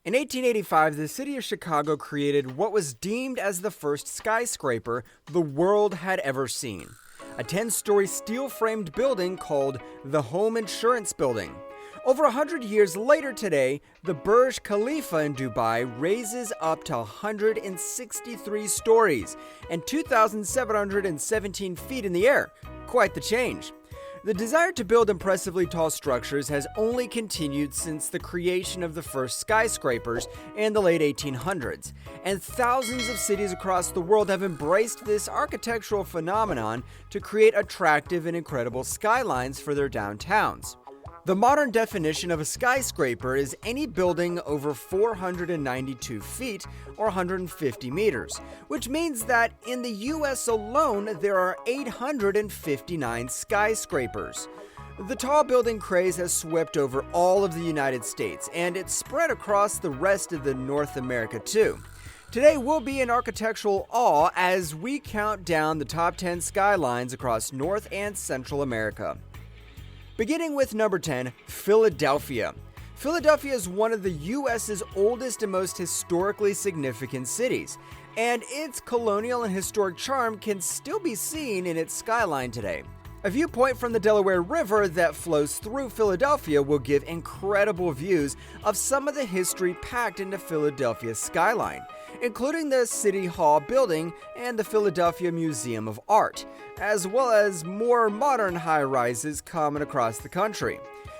In 1885, the city of Chicago created what was deemed as the first skyscraper the world had ever seen. A 10-story steel-framed building called the Home Insurance Building. Over 100 years later today, the Burj Khalifa in Dubai raises up to 163 stories and 2,717 feet in the air. Quite the change. The desire to build impressively tall structures has only continued since the creation of the first skyscrapers in the late 1800s, and thousands of cities across the world have embraced this architectural phenomenon to create attractive and incredible skylines for their downtowns. The modern definition of a skyscraper is any building over 492 feet or 150 meters, which means that in the US alone there are 859 skyscrapers. The tall building craze has swept over all of the United States, and it's spread across the rest of North America too. Today we'll be in architectural awe as we count down the top 10 skylines across North and Central America. Beginning with number 10, Philadelphia. Philadelphia is one of the US's oldest and most historically significant cities, and its colonial and historic charm can still be seen in its skyline today. A viewpoint from the Delaware River that flows through Philadelphia will give incredible views of some of the history packed into Philadelphia's skyline, including the City Hall building and the Philadelphia Museum of Art, as well as more modern high-rises common across the country.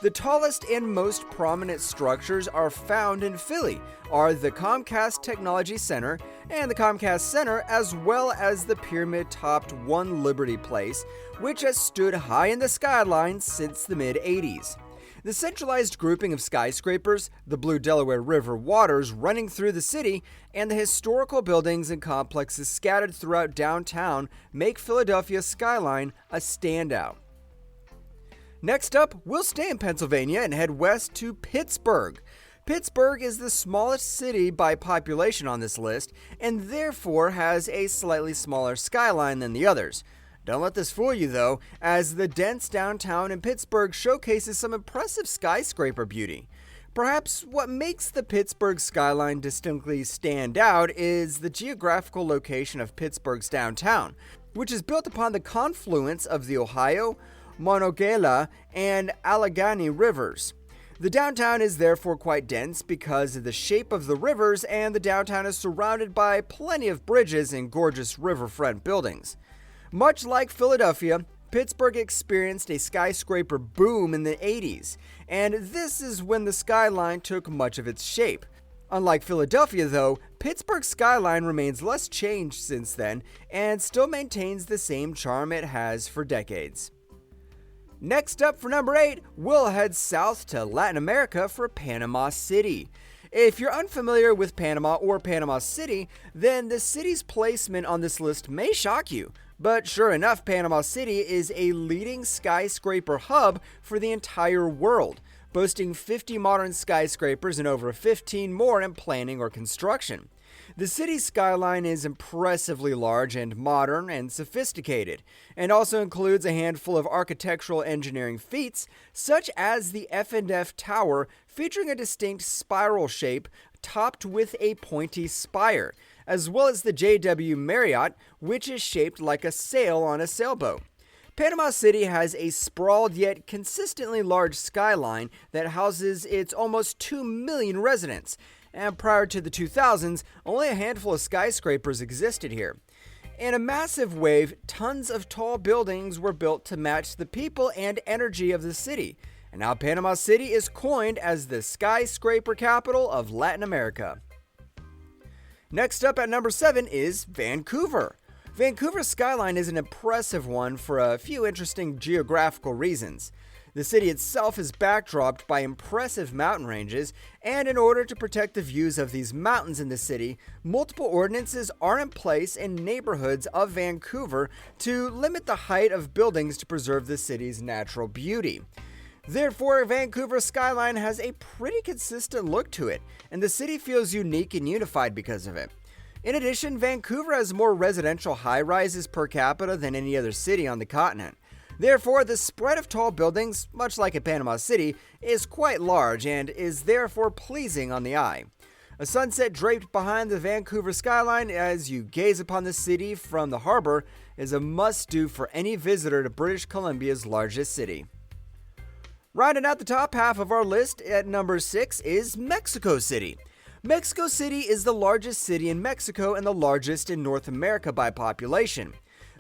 The tallest and most prominent structures are found in Philly are the Comcast Technology Center and the Comcast Center, as well as the pyramid-topped One Liberty Place, which has stood high in the skyline since the mid-80s. The centralized grouping of skyscrapers, the blue Delaware River waters running through the city, and the historical buildings and complexes scattered throughout downtown make Philadelphia's skyline a standout. Next up, we'll stay in Pennsylvania and head west to Pittsburgh. Pittsburgh is the smallest city by population on this list, and therefore has a slightly smaller skyline than the others. Don't let this fool you though, as the dense downtown in Pittsburgh showcases some impressive skyscraper beauty. Perhaps what makes the Pittsburgh skyline distinctly stand out is the geographical location of Pittsburgh's downtown, which is built upon the confluence of the Ohio, Monongahela, and Allegheny rivers. The downtown is therefore quite dense because of the shape of the rivers, and the downtown is surrounded by plenty of bridges and gorgeous riverfront buildings. Much like Philadelphia, Pittsburgh experienced a skyscraper boom in the 80s, and this is when the skyline took much of its shape. Unlike Philadelphia though, Pittsburgh's skyline remains less changed since then and still maintains the same charm it has for decades. Next up for number 8, we'll head south to Latin America for Panama City. If you're unfamiliar with Panama or Panama City, then the city's placement on this list may shock you. But sure enough, Panama City is a leading skyscraper hub for the entire world, boasting 50 modern skyscrapers and over 15 more in planning or construction. The city's skyline is impressively large and modern and sophisticated, and also includes a handful of architectural engineering feats, such as the F&F Tower, featuring a distinct spiral shape topped with a pointy spire, as well as the JW Marriott, which is shaped like a sail on a sailboat. Panama City has a sprawled yet consistently large skyline that houses its almost 2 million residents, and prior to the 2000s, only a handful of skyscrapers existed here. In a massive wave, tons of tall buildings were built to match the people and energy of the city, and now Panama City is coined as the skyscraper capital of Latin America. Next up at number 7 is Vancouver. Vancouver's skyline is an impressive one for a few interesting geographical reasons. The city itself is backdropped by impressive mountain ranges, and in order to protect the views of these mountains in the city, multiple ordinances are in place in neighborhoods of Vancouver to limit the height of buildings to preserve the city's natural beauty. Therefore, Vancouver's skyline has a pretty consistent look to it, and the city feels unique and unified because of it. In addition, Vancouver has more residential high-rises per capita than any other city on the continent. Therefore, the spread of tall buildings, much like at Panama City, is quite large and is therefore pleasing on the eye. A sunset draped behind the Vancouver skyline as you gaze upon the city from the harbor is a must-do for any visitor to British Columbia's largest city. Rounding out the top half of our list at number 6 is Mexico City. Mexico City is the largest city in Mexico and the largest in North America by population.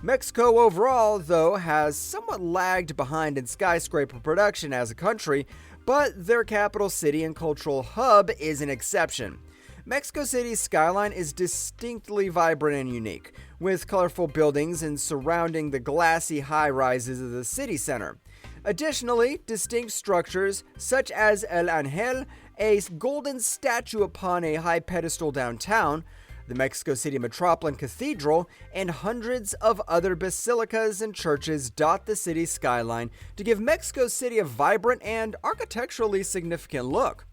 Mexico overall, though, has somewhat lagged behind in skyscraper production as a country, but their capital city and cultural hub is an exception. Mexico City's skyline is distinctly vibrant and unique, with colorful buildings and surrounding the glassy high-rises of the city center. Additionally, distinct structures such as El Ángel, a golden statue upon a high pedestal downtown, the Mexico City Metropolitan Cathedral, and hundreds of other basilicas and churches dot the city's skyline to give Mexico City a vibrant and architecturally significant look.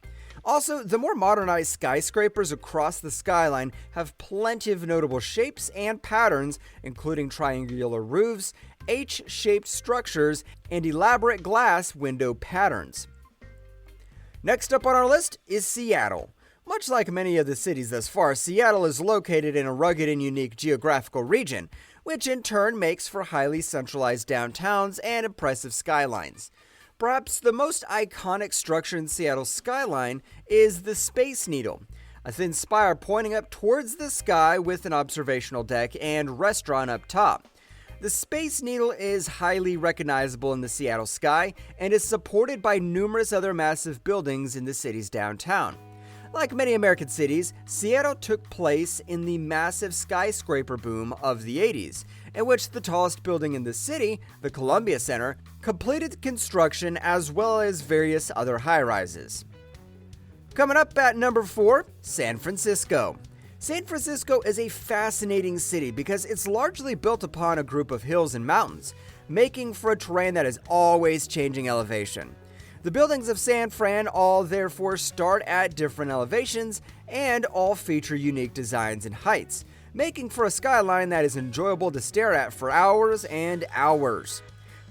Also, the more modernized skyscrapers across the skyline have plenty of notable shapes and patterns, including triangular roofs, H-shaped structures, and elaborate glass window patterns. Next up on our list is Seattle. Much like many of the cities thus far, Seattle is located in a rugged and unique geographical region, which in turn makes for highly centralized downtowns and impressive skylines. Perhaps the most iconic structure in Seattle's skyline is the Space Needle, a thin spire pointing up towards the sky with an observational deck and restaurant up top. The Space Needle is highly recognizable in the Seattle sky and is supported by numerous other massive buildings in the city's downtown. Like many American cities, Seattle took place in the massive skyscraper boom of the 80s, in which the tallest building in the city, the Columbia Center, completed construction as well as various other high-rises. Coming up at number 4, San Francisco. San Francisco is a fascinating city because it's largely built upon a group of hills and mountains, making for a terrain that is always changing elevation. The buildings of San Fran all therefore start at different elevations and all feature unique designs and heights, making for a skyline that is enjoyable to stare at for hours and hours.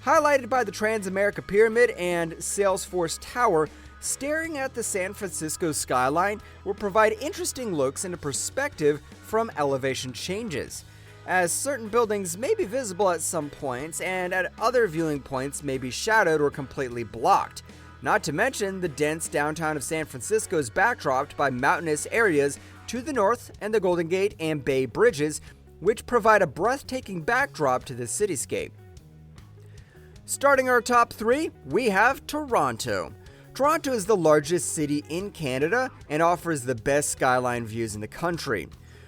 Highlighted by the Transamerica Pyramid and Salesforce Tower, staring at the San Francisco skyline will provide interesting looks into perspective from elevation changes, as certain buildings may be visible at some points and at other viewing points may be shadowed or completely blocked. Not to mention, the dense downtown of San Francisco is backdropped by mountainous areas to the north and the Golden Gate and Bay Bridges, which provide a breathtaking backdrop to the cityscape. Starting our top 3, we have Toronto. Toronto is the largest city in Canada and offers the best skyline views in the country.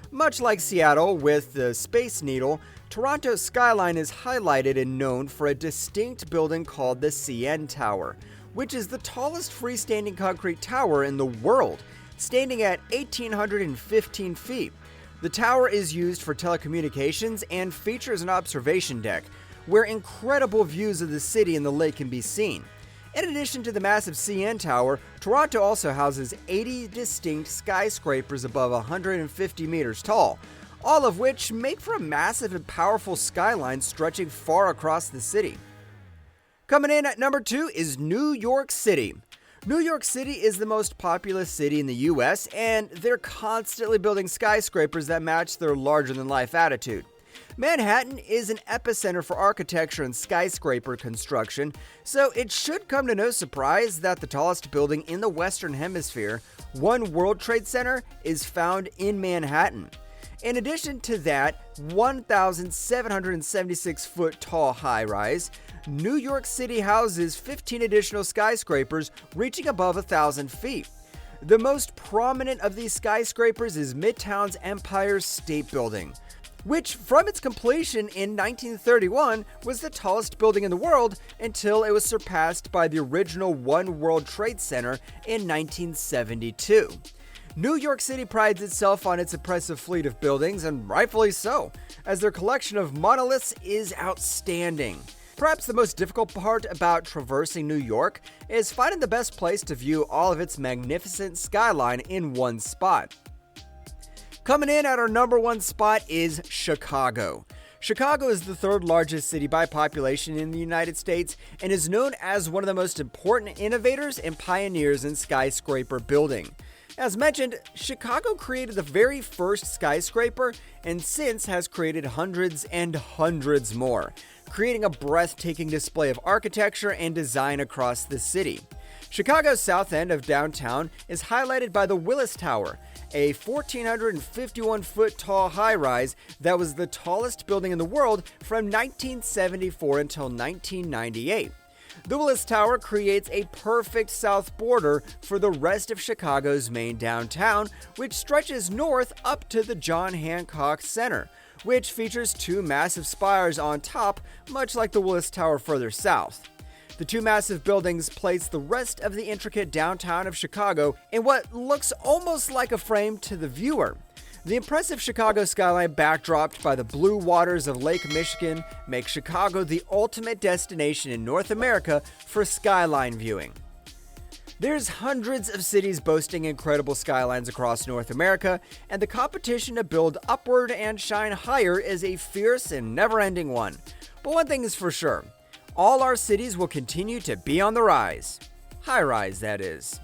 Much like Seattle with the Space Needle, Toronto's skyline is highlighted and known for a distinct building called the CN Tower, which is the tallest freestanding concrete tower in the world, standing at 1,815 feet. The tower is used for telecommunications and features an observation deck, where incredible views of the city and the lake can be seen. In addition to the massive CN Tower, Toronto also houses 80 distinct skyscrapers above 150 meters tall, all of which make for a massive and powerful skyline stretching far across the city. Coming in at number 2 is New York City. New York City is the most populous city in the US, and they're constantly building skyscrapers that match their larger-than-life attitude. Manhattan is an epicenter for architecture and skyscraper construction, so it should come to no surprise that the tallest building in the Western Hemisphere, One World Trade Center, is found in Manhattan. In addition to that 1,776-foot tall high-rise, New York City houses 15 additional skyscrapers reaching above 1,000 feet. The most prominent of these skyscrapers is Midtown's Empire State Building, which from its completion in 1931 was the tallest building in the world until it was surpassed by the original One World Trade Center in 1972. New York City prides itself on its impressive fleet of buildings, and rightfully so, as their collection of monoliths is outstanding. Perhaps the most difficult part about traversing New York is finding the best place to view all of its magnificent skyline in one spot. Coming in at our number 1 spot is Chicago. Chicago is the 3rd largest city by population in the United States and is known as one of the most important innovators and pioneers in skyscraper building. As mentioned, Chicago created the very first skyscraper and since has created hundreds and hundreds more, creating a breathtaking display of architecture and design across the city. Chicago's south end of downtown is highlighted by the Willis Tower, a 1,451-foot tall high-rise that was the tallest building in the world from 1974 until 1998. The Willis Tower creates a perfect south border for the rest of Chicago's main downtown, which stretches north up to the John Hancock Center, which features two massive spires on top, much like the Willis Tower further south. The two massive buildings place the rest of the intricate downtown of Chicago in what looks almost like a frame to the viewer. The impressive Chicago skyline backdropped by the blue waters of Lake Michigan makes Chicago the ultimate destination in North America for skyline viewing. There's hundreds of cities boasting incredible skylines across North America, and the competition to build upward and shine higher is a fierce and never-ending one. But one thing is for sure, all our cities will continue to be on the rise. High rise, that is.